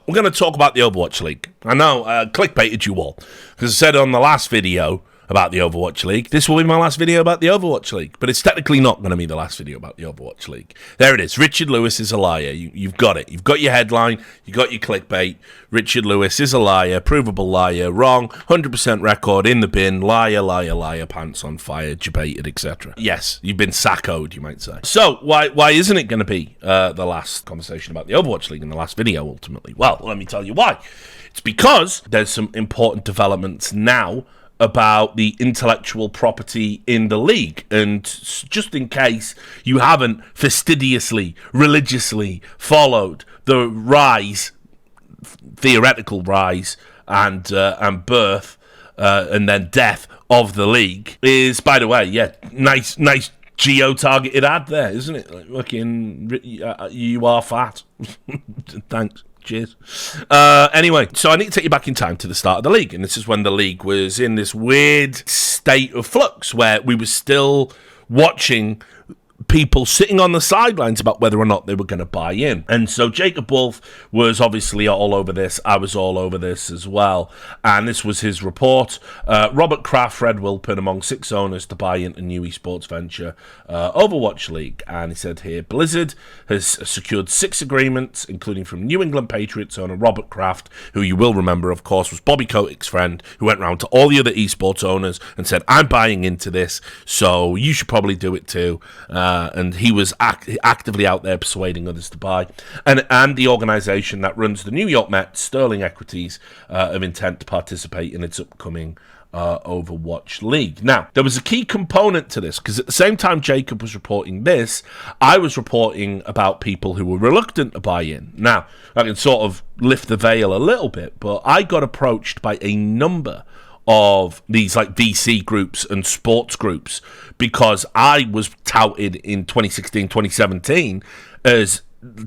we're going to talk about the Overwatch League. I know, clickbaited you all, because I said on the last video about the Overwatch League, this will be my last video about the Overwatch League, but it's technically not going to be the last video about the Overwatch League. There it is. Richard Lewis is a liar. You've got it. You've got your headline. You got your clickbait. Richard Lewis is a liar, provable liar, wrong, 100% record in the bin, liar, liar, liar, pants on fire, debated, etc. Yes, you've been saccoed, you might say. So why isn't it going to be the last conversation about the Overwatch League in the last video, ultimately? Well, let me tell you why. It's because there's some important developments now about the intellectual property in the league. And just in case you haven't fastidiously, religiously followed the rise, theoretical rise, and birth, and then death of the league, is, by the way, yeah, nice geo-targeted ad there, isn't it? Like, fucking, you are fat. Thanks. Cheers. Anyway, so I need to take you back in time to the start of the league, and this is when the league was in this weird state of flux where we were still watching people sitting on the sidelines about whether or not they were going to buy in. And so Jacob Wolf was obviously all over this. I was all over this as well. And this was his report. Robert Kraft, Fred Wilpon, among 6 owners to buy into new esports venture, Overwatch League. And he said here, Blizzard has secured 6 agreements, including from New England Patriots owner Robert Kraft, who you will remember, of course, was Bobby Kotick's friend, who went around to all the other esports owners and said, I'm buying into this, so you should probably do it too. And he was actively out there persuading others to buy. And the organisation that runs the New York Mets, Sterling Equities, of intent to participate in its upcoming Overwatch League. Now, there was a key component to this, because at the same time Jacob was reporting this, I was reporting about people who were reluctant to buy in. Now, I can sort of lift the veil a little bit, but I got approached by a number of these like VC groups and sports groups because I was touted in 2016, 2017 as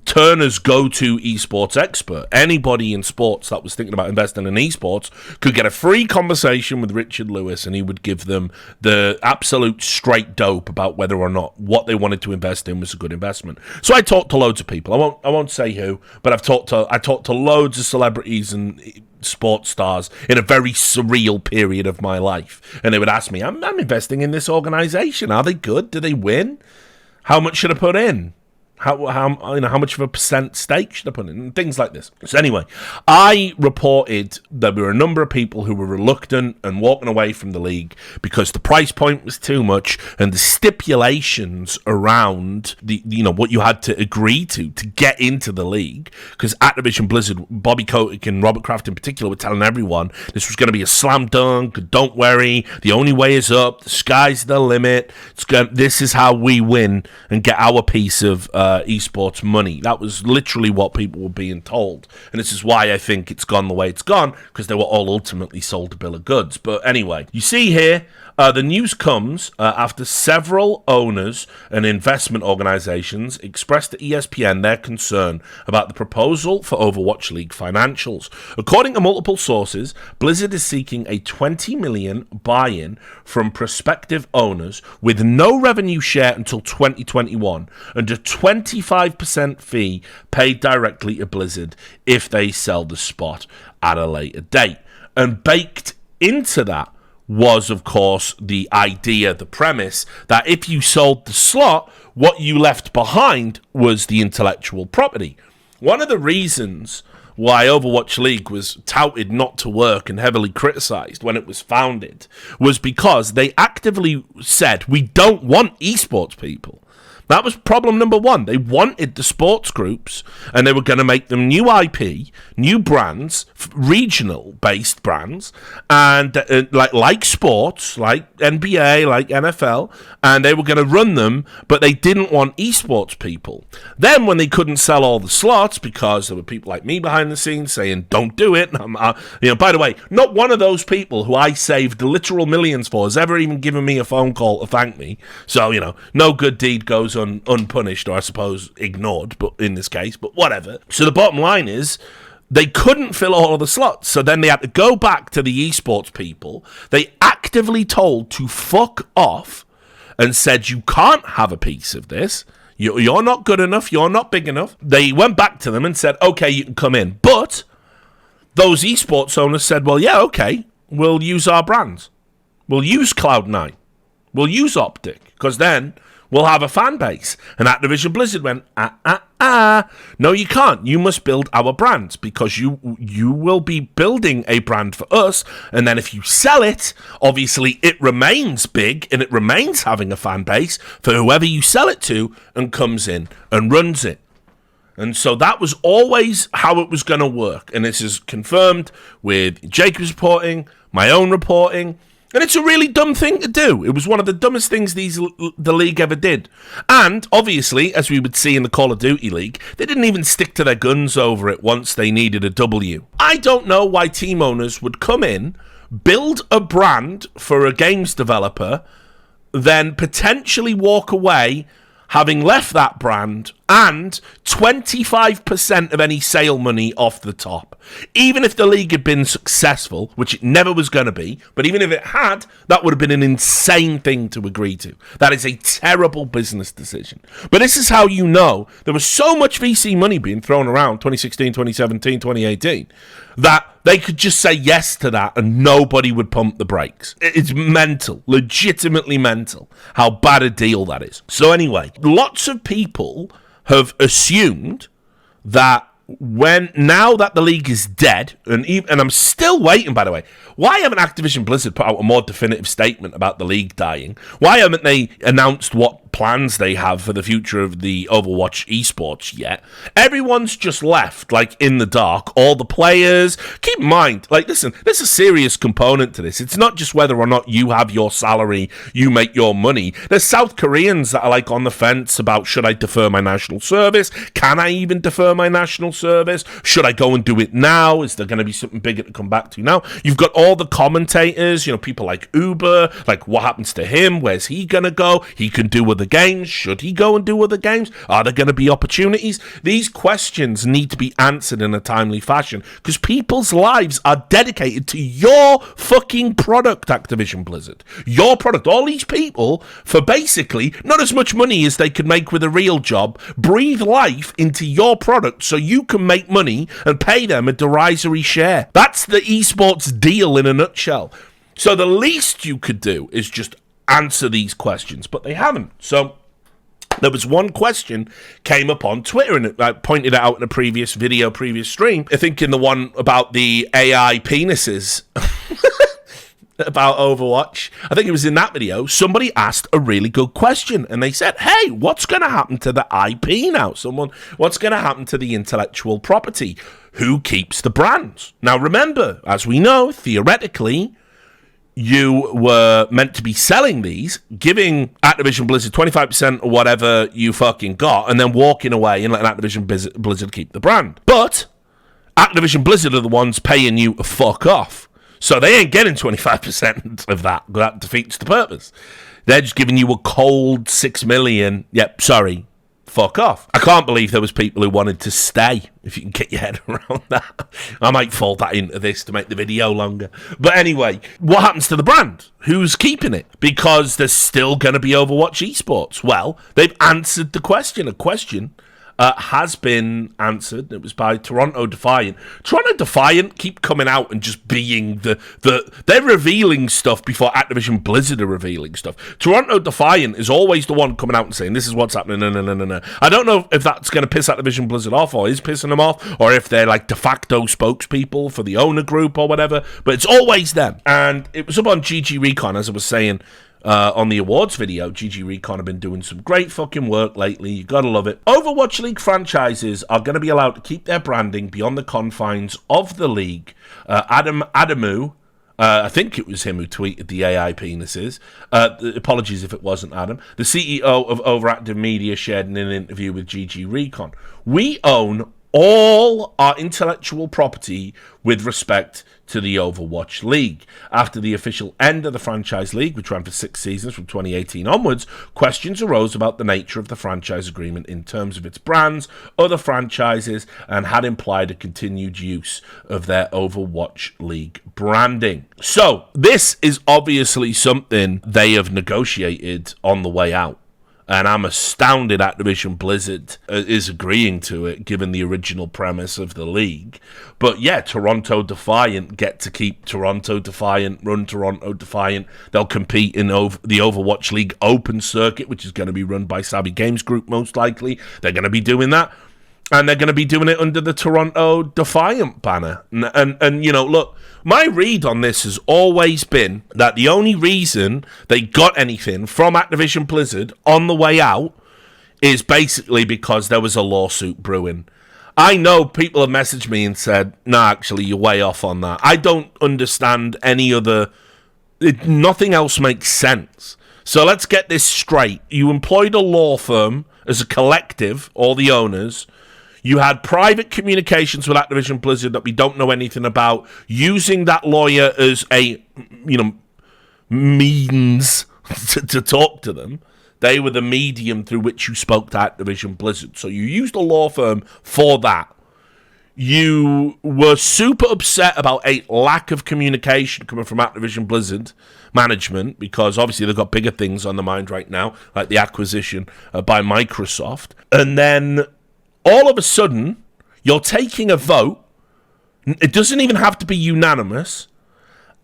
Turner's go-to esports expert. Anybody in sports that was thinking about investing in esports could get a free conversation with Richard Lewis, and he would give them the absolute straight dope about whether or not what they wanted to invest in was a good investment. So I talked to loads of people. I won't say who, but I talked to loads of celebrities and sports stars in a very surreal period of my life, and they would ask me, I'm investing in this organization. Are they good? Do they win? How much should I put in? How much of a % stake should I put in? And things like this. So anyway, I reported that there were a number of people who were reluctant and walking away from the league because the price point was too much and the stipulations around what you had to agree to get into the league. Because Activision Blizzard, Bobby Kotick and Robert Kraft in particular were telling everyone this was going to be a slam dunk. Don't worry, the only way is up. The sky's the limit. This is how we win and get our piece of esports money. That was literally what people were being told, and this is why I think it's gone the way it's gone, because they were all ultimately sold a bill of goods. But anyway, you see here, the news comes after several owners and investment organizations expressed to ESPN their concern about the proposal for Overwatch League financials. According to multiple sources, Blizzard is seeking a $20 million buy-in from prospective owners with no revenue share until 2021 and a 25% fee paid directly to Blizzard if they sell the spot at a later date. And baked into that was, of course, the idea, the premise, that if you sold the slot, what you left behind was the intellectual property. One of the reasons why Overwatch League was touted not to work and heavily criticised when it was founded was because they actively said, we don't want esports people. That was problem number one. They wanted the sports groups, and they were going to make them new IP, new brands, regional-based brands, and like sports, like NBA, like NFL, and they were going to run them, but they didn't want esports people. Then when they couldn't sell all the slots because there were people like me behind the scenes saying, don't do it. By the way, not one of those people who I saved literal millions for has ever even given me a phone call to thank me. So, no good deed goes unpunished, or I suppose ignored, but in this case, but whatever. So the bottom line is, they couldn't fill all of the slots, so then they had to go back to the esports people. They actively told to fuck off and said, you can't have a piece of this. You're not good enough. You're not big enough. They went back to them and said, okay, you can come in, but those esports owners said, well, yeah, okay, we'll use our brands. We'll use Cloud9. We'll use Optic, because then we'll have a fan base. And Activision Blizzard went, no, you can't. You must build our brands, because you will be building a brand for us. And then if you sell it, obviously it remains big and it remains having a fan base for whoever you sell it to and comes in and runs it. And so that was always how it was going to work. And this is confirmed with Jacob's reporting, my own reporting. And it's a really dumb thing to do. It was one of the dumbest things the league ever did. And, obviously, as we would see in the Call of Duty League, they didn't even stick to their guns over it once they needed a W. I don't know why team owners would come in, build a brand for a games developer, then potentially walk away having left that brand and 25% of any sale money off the top. Even if the league had been successful, which it never was going to be, but even if it had, that would have been an insane thing to agree to. That is a terrible business decision. But this is how you know there was so much VC money being thrown around 2016, 2017, 2018, that they could just say yes to that and nobody would pump the brakes. It's mental, legitimately mental, how bad a deal that is. So anyway, lots of people have assumed that now that the league is dead, and I'm still waiting, by the way, why haven't Activision Blizzard put out a more definitive statement about the league dying? Why haven't they announced what plans they have for the future of the Overwatch esports yet? Everyone's just left, like, in the dark. All the players. Keep in mind, like, listen, there's a serious component to this. It's not just whether or not you have your salary, you make your money. There's South Koreans that are, like, on the fence about, should I defer my national service? Can I even defer my national service? Should I go and do it now? Is there going to be something bigger to come back to now? You've got all the commentators, people like Uber, like, what happens to him? Where's he going to go? He can do other games. Should he go and do other games? Are there going to be opportunities? These questions need to be answered in a timely fashion, because people's lives are dedicated to your fucking product, Activision Blizzard. Your product. All these people, for basically not as much money as they could make with a real job, breathe life into your product so you can make money and pay them a derisory share. That's the esports deal in a nutshell. So the least you could do is just answer these questions, but they haven't. So there was one question came up on Twitter, and I pointed it out in a previous video, previous stream. I think in the one about the AI penises about Overwatch. I think it was in that video. Somebody asked a really good question, and they said, hey, what's going to happen to the IP now? What's going to happen to the intellectual property? Who keeps the brands? Now, remember, as we know, theoretically, you were meant to be selling these, giving Activision Blizzard 25% or whatever you fucking got, and then walking away and letting Activision Blizzard keep the brand. But Activision Blizzard are the ones paying you to fuck off. So they ain't getting 25% of that. That defeats the purpose. They're just giving you a cold 6 million. Yep, sorry. Fuck off. I can't believe there was people who wanted to stay, if you can get your head around that. I might fold that into this to make the video longer. But anyway, what happens to the brand? Who's keeping it? Because there's still going to be Overwatch Esports. Well, they've answered the question. A question has been answered. It was by Toronto Defiant. Toronto Defiant keep coming out and just being they're revealing stuff before Activision Blizzard are revealing stuff. Toronto Defiant is always the one coming out and saying, this is what's happening. No. I don't know if that's going to piss Activision Blizzard off, or is pissing them off, or if they're like de facto spokespeople for the owner group or whatever, but it's always them. And it was up on GG Recon, as I was saying, on the awards video. GG Recon have been doing some great fucking work lately. You gotta love it. Overwatch League franchises are going to be allowed to keep their branding beyond the confines of the league. Adamu, I think it was him who tweeted the AI penises. Apologies if it wasn't Adam. The CEO of Overactive Media shared in an interview with GG Recon. We own all our intellectual property with respect to the Overwatch League. After the official end of the franchise league, which ran for 6 seasons from 2018 onwards, questions arose about the nature of the franchise agreement in terms of its brands, other franchises, and had implied a continued use of their Overwatch League branding. So, this is obviously something they have negotiated on the way out. And I'm astounded Activision Blizzard is agreeing to it, given the original premise of the league. But yeah, Toronto Defiant get to keep Toronto Defiant, run Toronto Defiant. They'll compete in the Overwatch League Open Circuit, which is going to be run by Savvy Games Group, most likely. They're going to be doing that. And they're going to be doing it under the Toronto Defiant banner. And you know, look, my read on this has always been that the only reason they got anything from Activision Blizzard on the way out is basically because there was a lawsuit brewing. I know people have messaged me and said, "No, actually, you're way off on that." I don't understand any other... Nothing else makes sense. So let's get this straight. You employed a law firm as a collective, all the owners. You had private communications with Activision Blizzard that we don't know anything about, using that lawyer as a, you know, means to talk to them. They were the medium through which you spoke to Activision Blizzard. So you used a law firm for that. You were super upset about a lack of communication coming from Activision Blizzard management, because obviously they've got bigger things on the mind right now, like the acquisition by Microsoft. And then all of a sudden, you're taking a vote. It doesn't even have to be unanimous.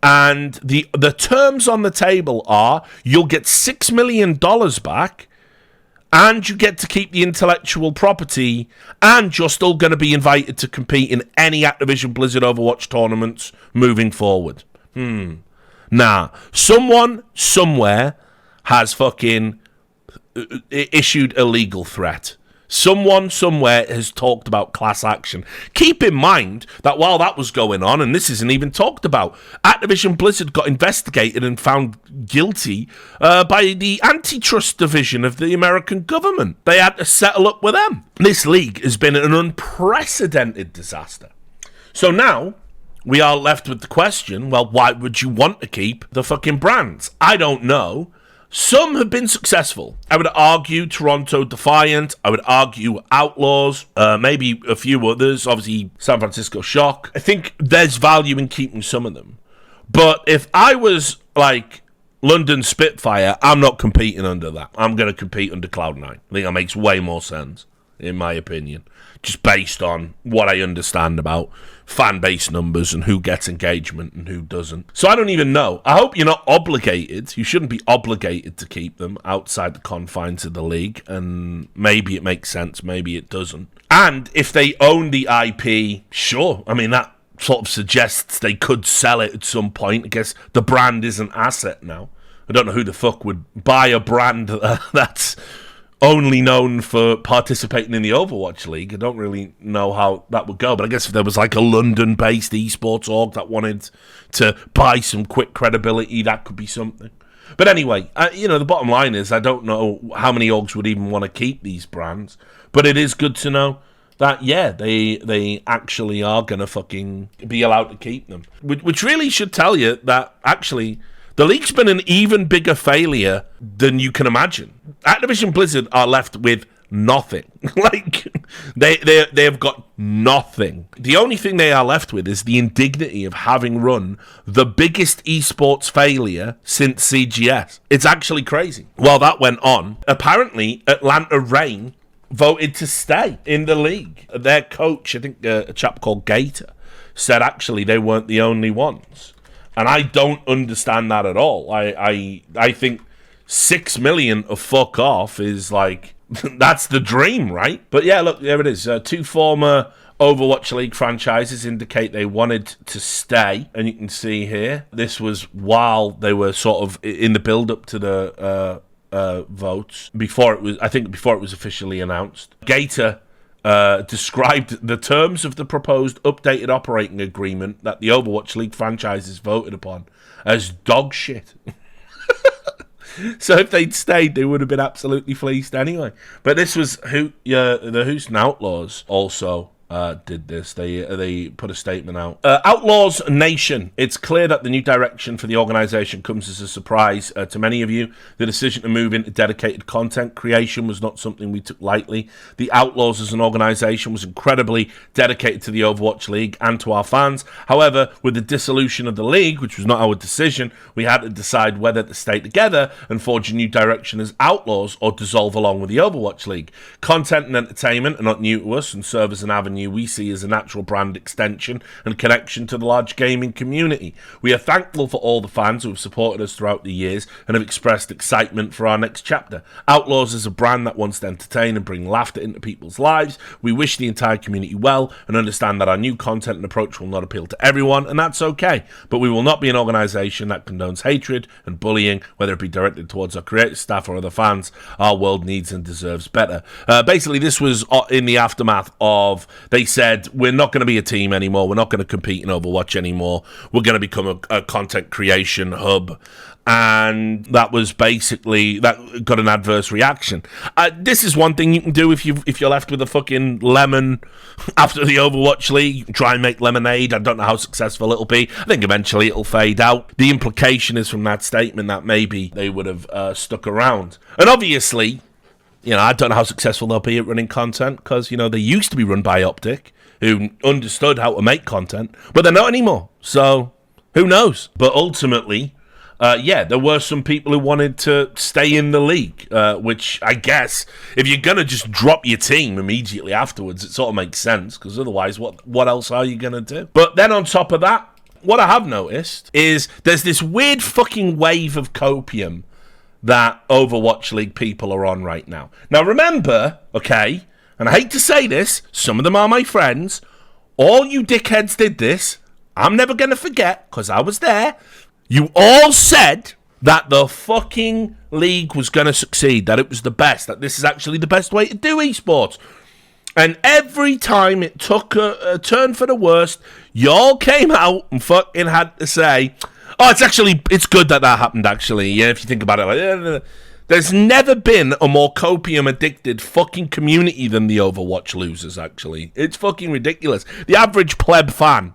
And the terms on the table are you'll get $6 million back, and you get to keep the intellectual property, and you're still going to be invited to compete in any Activision Blizzard Overwatch tournaments moving forward. Nah. Someone, somewhere, has fucking issued a legal threat. Someone somewhere has talked about class action. Keep in mind that while that was going on, and this isn't even talked about, Activision Blizzard got investigated and found guilty by the antitrust division of the American government. They had to settle up with them. This league has been an unprecedented disaster. So now we are left with the question, well, why would you want to keep the fucking brands? I don't know. Some have been successful. I would argue Toronto Defiant. I would argue Outlaws. Maybe a few others. Obviously, San Francisco Shock. I think there's value in keeping some of them. But if I was like London Spitfire, I'm not competing under that. I'm going to compete under Cloud9. I think that makes way more sense, in my opinion. Just based on what I understand about fan base numbers and who gets engagement and who doesn't. So I don't even know. I hope you're not obligated. You shouldn't be obligated to keep them outside the confines of the league. And maybe it makes sense, maybe it doesn't. And if they own the IP, sure. I mean, that sort of suggests they could sell it at some point. I guess the brand is an asset now. I don't know who the fuck would buy a brand that's only known for participating in the Overwatch League. I don't really know how that would go, but I guess if there was like a London-based esports org that wanted to buy some quick credibility, that could be something. But anyway, the bottom line is I don't know how many orgs would even want to keep these brands, but it is good to know that, yeah, they actually are going to fucking be allowed to keep them. Which really should tell you that, actually, the league's been an even bigger failure than you can imagine. Activision Blizzard are left with nothing. Like, they have got nothing. The only thing they are left with is the indignity of having run the biggest esports failure since CGS. It's actually crazy. While that went on, apparently Atlanta Reign voted to stay in the league. Their coach, I think a chap called Gator, said actually they weren't the only ones. And I don't understand that at all. I think 6 million of fuck off is like, that's the dream, right? But yeah, look, there it is. Two former Overwatch League franchises indicate they wanted to stay. And you can see here, this was while they were sort of in the build-up to the votes. Before it was officially announced. Gator described the terms of the proposed updated operating agreement that the Overwatch League franchises voted upon as dog shit. So if they'd stayed, they would have been absolutely fleeced anyway. But this was the Houston Outlaws also did this. They put a statement out. Outlaws Nation. It's clear that the new direction for the organization comes as a surprise to many of you. The decision to move into dedicated content creation was not something we took lightly. The Outlaws as an organization was incredibly dedicated to the Overwatch League and to our fans. However, with the dissolution of the league, which was not our decision, we had to decide whether to stay together and forge a new direction as Outlaws or dissolve along with the Overwatch League. Content and entertainment are not new to us and serve as an avenue we see as a natural brand extension and connection to the large gaming community. We are thankful for all the fans who have supported us throughout the years and have expressed excitement for our next chapter. Outlaws is a brand that wants to entertain and bring laughter into people's lives. We wish the entire community well and understand that our new content and approach will not appeal to everyone, and that's okay. But we will not be an organisation that condones hatred and bullying, whether it be directed towards our creative staff or other fans. Our world needs and deserves better. Basically, this was in the aftermath of, they said, we're not going to be a team anymore. We're not going to compete in Overwatch anymore. We're going to become a content creation hub. And that was basically, that got an adverse reaction. This is one thing you can do if you're left with a fucking lemon after the Overwatch League. Try and make lemonade. I don't know how successful it'll be. I think eventually it'll fade out. The implication is from that statement that maybe they would have stuck around. And obviously, you know, I don't know how successful they'll be at running content because, you know, they used to be run by Optic, who understood how to make content, but they're not anymore. So who knows? But ultimately, there were some people who wanted to stay in the league, which I guess if you're going to just drop your team immediately afterwards, it sort of makes sense because otherwise what else are you going to do? But then on top of that, what I have noticed is there's this weird fucking wave of copium that Overwatch League people are on right now. Now remember, okay, and I hate to say this, some of them are my friends, all you dickheads did this, I'm never going to forget, because I was there, you all said that the fucking league was going to succeed, that it was the best, that this is actually the best way to do esports. And every time it took a turn for the worst, y'all came out and fucking had to say, oh, it's good that happened, actually. Yeah, if you think about it, like, there's never been a more copium-addicted fucking community than the Overwatch losers, actually. It's fucking ridiculous. The average pleb fan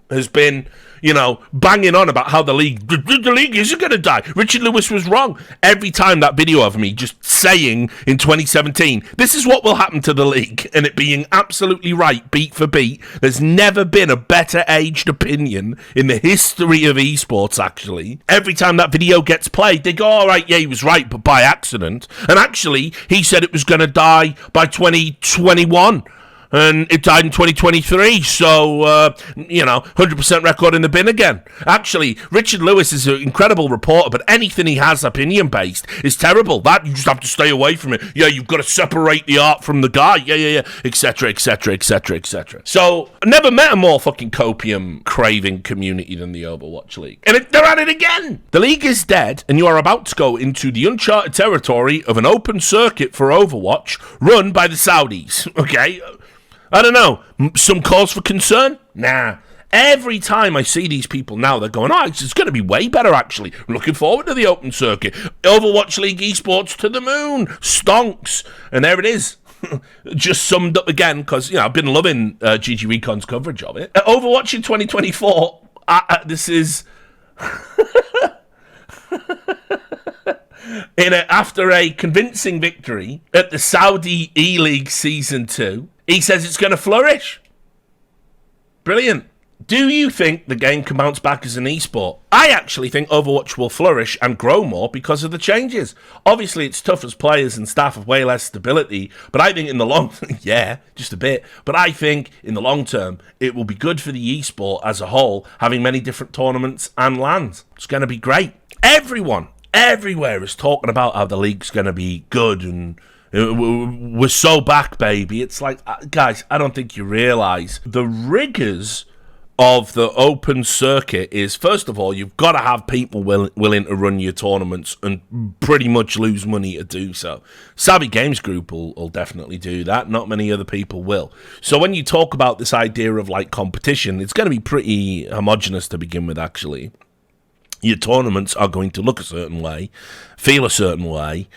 has been, you know, banging on about how the league isn't going to die. Richard Lewis was wrong. Every time that video of me just saying in 2017, this is what will happen to the league, and it being absolutely right, beat for beat. There's never been a better aged opinion in the history of esports, actually. Every time that video gets played, they go, all right, yeah, he was right, but by accident. And actually, he said it was going to die by 2021. And it died in 2023, so, 100% record in the bin again. Actually, Richard Lewis is an incredible reporter, but anything he has opinion-based is terrible. That, you just have to stay away from it. Yeah, you've got to separate the art from the guy. Yeah, etc., etc., etc., etc. So, I never met a more fucking copium-craving community than the Overwatch League. And they're at it again! The league is dead, and you are about to go into the uncharted territory of an open circuit for Overwatch run by the Saudis, okay? I don't know, some cause for concern? Nah. Every time I see these people now, they're going, oh, it's going to be way better, actually. Looking forward to the open circuit. Overwatch League Esports to the moon. Stonks. And there it is. Just summed up again, because, I've been loving GG Recon's coverage of it. Overwatch in 2024, this is... After a convincing victory at the Saudi E-League Season 2, he says it's going to flourish. Brilliant. Do you think the game can bounce back as an esport? I actually think Overwatch will flourish and grow more because of the changes. Obviously, it's tough as players and staff have way less stability, but I think in the long term, yeah, just a bit, but I think in the long term, it will be good for the esport as a whole, having many different tournaments and LANs. It's going to be great. Everyone, everywhere is talking about how the league's going to be good and we're so back, baby. It's like, guys, I don't think you realise the rigours of the open circuit is, first of all, you've got to have people willing to run your tournaments and pretty much lose money to do so. Savvy Games Group will definitely do that. Not many other people will. So when you talk about this idea of like competition, it's going to be pretty homogenous to begin with, actually. Your tournaments are going to look a certain way, feel a certain way,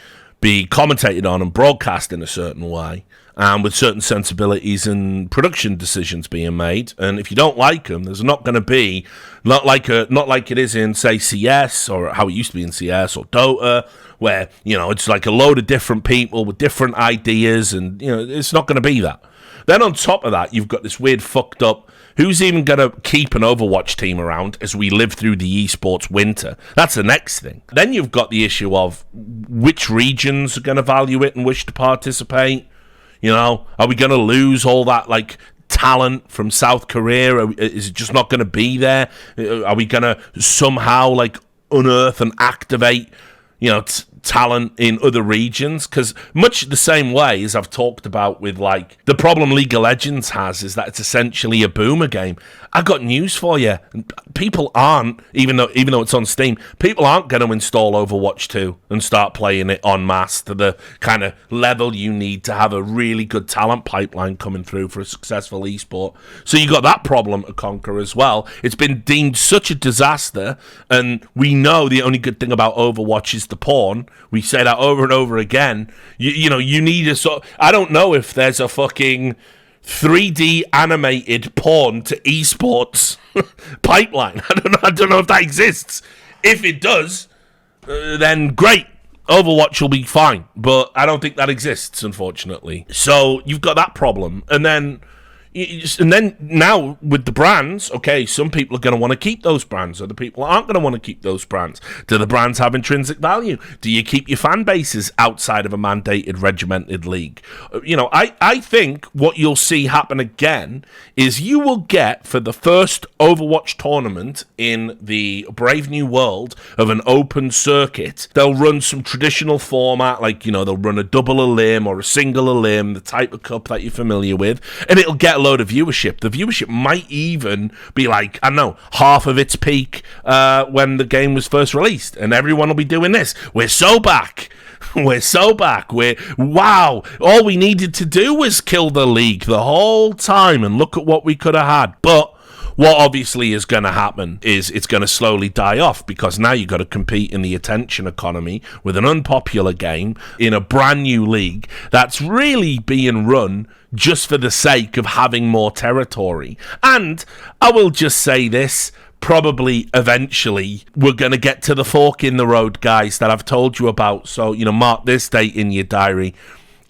be commentated on and broadcast in a certain way, with certain sensibilities and production decisions being made. And if you don't like them, there's not going to be not like it is in, say, CS, or how it used to be in CS or Dota, where it's like a load of different people with different ideas, and it's not going to be that. Then on top of that, you've got this weird fucked up, who's even going to keep an Overwatch team around as we live through the esports winter? That's the next thing. Then you've got the issue of which regions are going to value it and wish to participate. Are we going to lose all that, like, talent from South Korea? Is it just not going to be there? Are we going to somehow, like, unearth and activate, talent in other regions? Because much the same way as I've talked about with, like, the problem League of Legends has is that it's essentially a boomer game. I got news for you. People aren't, even though it's on Steam, people aren't going to install Overwatch 2 and start playing it en masse to the kind of level you need to have a really good talent pipeline coming through for a successful esport. So you got that problem to conquer as well. It's been deemed such a disaster, and we know the only good thing about Overwatch is the porn. We say that over and over again. You need a sort. I don't know if there's a fucking 3D animated porn to esports pipeline. I don't know if that exists. If it does, then great. Overwatch will be fine, but I don't think that exists, unfortunately. So you've got that problem, and then now with the brands, okay, some people are going to want to keep those brands, other people aren't going to want to keep those brands. Do the brands have intrinsic value? Do you keep your fan bases outside of a mandated, regimented league? I think what you'll see happen again is you will get, for the first Overwatch tournament in the Brave New World of an open circuit, they'll run some traditional format, like, they'll run a double a limb or a single a limb, the type of cup that you're familiar with, and it'll get a load of viewership. The viewership might even be like, I don't know, half of its peak when the game was first released, and everyone will be doing this. We're so back. Wow, all we needed to do was kill the league the whole time, and look at what we could have had. But what obviously is going to happen is it's going to slowly die off, because now you've got to compete in the attention economy with an unpopular game in a brand new league that's really being run just for the sake of having more territory. And I will just say this, probably eventually we're going to get to the fork in the road, guys, that I've told you about. So, mark this date in your diary.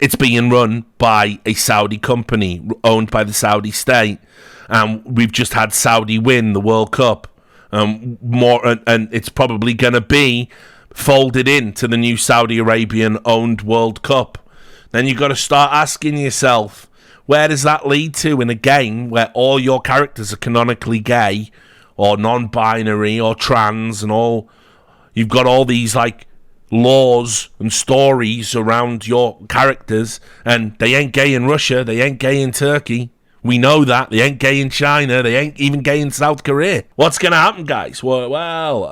It's being run by a Saudi company owned by the Saudi state. And we've just had Saudi win the World Cup. And it's probably going to be folded into the new Saudi Arabian-owned World Cup. Then you've got to start asking yourself, where does that lead to in a game where all your characters are canonically gay or non-binary or trans, and all you've got all these, like, laws and stories around your characters, and they ain't gay in Russia, they ain't gay in Turkey. We know that. They ain't gay in China. They ain't even gay in South Korea. What's going to happen, guys? Well,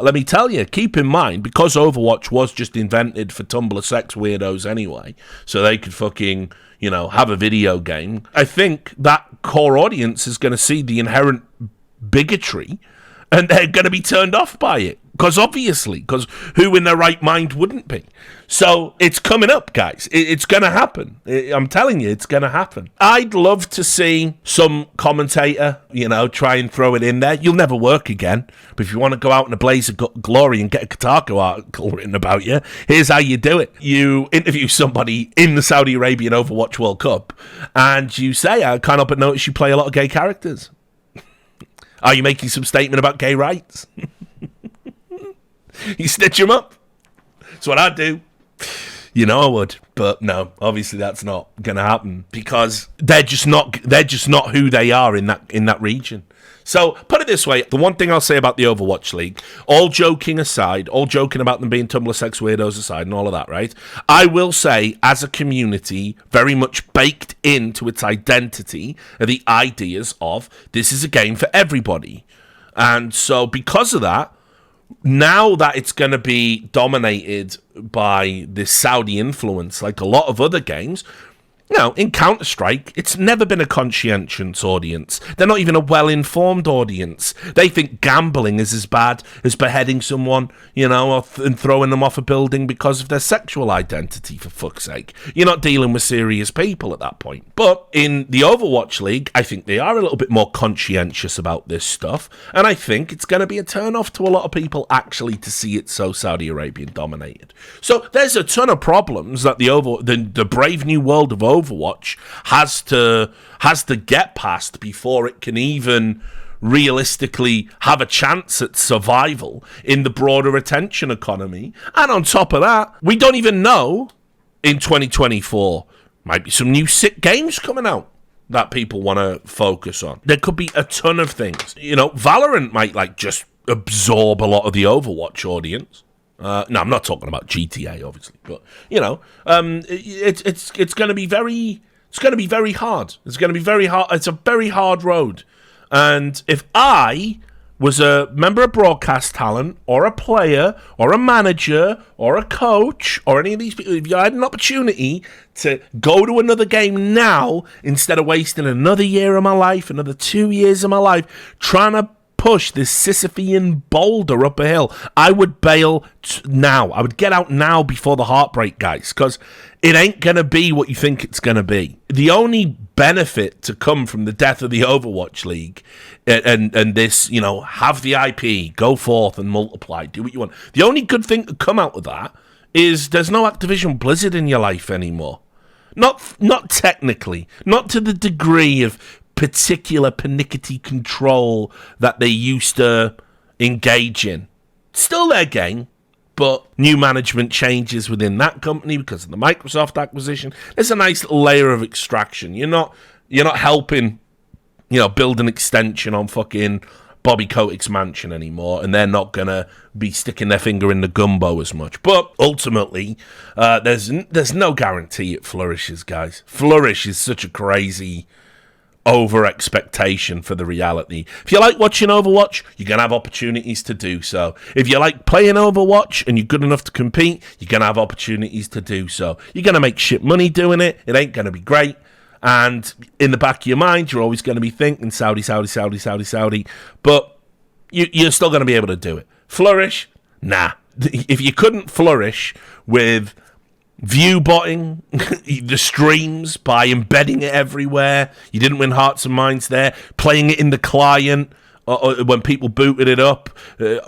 let me tell you. Keep in mind, because Overwatch was just invented for Tumblr sex weirdos anyway, so they could fucking, have a video game. I think that core audience is going to see the inherent bigotry, and they're going to be turned off by it. Because who in their right mind wouldn't be? So it's coming up, guys. It's going to happen. I'm telling you, it's going to happen. I'd love to see some commentator, try and throw it in there. You'll never work again. But if you want to go out in a blaze of glory and get a Kotaku article written about you, here's how you do it. You interview somebody in the Saudi Arabian Overwatch World Cup, and you say, I can't help but notice you play a lot of gay characters. Are you making some statement about gay rights? You stitch them up. That's what I'd do. I would. But no, obviously that's not going to happen, because they're just not who they are in that region. So put it this way, the one thing I'll say about the Overwatch League, all joking aside, all joking about them being Tumblr sex weirdos aside and all of that, right? I will say, as a community, very much baked into its identity are the ideas of this is a game for everybody. And so because of that, now that it's going to be dominated by this Saudi influence, like a lot of other games, In Counter-Strike, it's never been a conscientious audience. They're not even a well-informed audience. They think gambling is as bad as beheading someone, and throwing them off a building because of their sexual identity, for fuck's sake. You're not dealing with serious people at that point. But in the Overwatch League, I think they are a little bit more conscientious about this stuff, and I think it's going to be a turn-off to a lot of people actually to see it so Saudi Arabian dominated. So there's a ton of problems that the brave new world of Overwatch has to get past before it can even realistically have a chance at survival in the broader attention economy. And on top of that, we don't even know in 2024 might be some new sick games coming out that people want to focus on. There could be a ton of things. Valorant might just absorb a lot of the Overwatch audience. No, I'm not talking about GTA, obviously, but it's going to be very hard. It's going to be very hard. It's a very hard road. And if I was a member of broadcast talent, or a player, or a manager, or a coach, or any of these people, if you had an opportunity to go to another game now instead of wasting another year of my life, another 2 years of my life trying to push this Sisyphean boulder up a hill, I would bail now. I would get out now before the heartbreak, guys, because it ain't going to be what you think it's going to be. The only benefit to come from the death of the Overwatch League and this, have the IP, go forth and multiply, do what you want. The only good thing to come out of that is there's no Activision Blizzard in your life anymore. Not technically, not to the degree of particular pernickety control that they used to engage in. Still their game, but new management changes within that company because of the Microsoft acquisition. There's a nice little layer of extraction. You're not helping, build an extension on fucking Bobby Kotick's mansion anymore, and they're not gonna be sticking their finger in the gumbo as much. But ultimately, there's no guarantee it flourishes, guys. Flourish is such a crazy over expectation for the reality. If you like watching Overwatch, you're going to have opportunities to do so. If you like playing Overwatch and you're good enough to compete, you're going to have opportunities to do so. You're going to make shit money doing it. It ain't going to be great. And in the back of your mind, you're always going to be thinking Saudi. But you're still going to be able to do it. Flourish? Nah. If you couldn't flourish with view botting the streams by embedding it everywhere, you didn't win hearts and minds there, playing it in the client when people booted it up,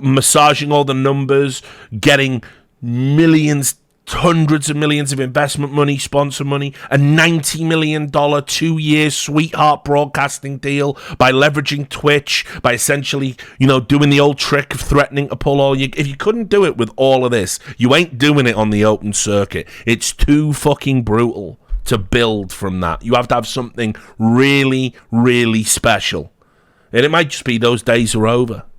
massaging all the numbers, getting millions, hundreds of millions of investment money, sponsor money, a $90 million 2-year sweetheart broadcasting deal by leveraging Twitch, by essentially, doing the old trick of threatening to pull all you. If you couldn't do it with all of this, you ain't doing it on the open circuit. It's too fucking brutal to build from that. You have to have something really, really special. And it might just be those days are over.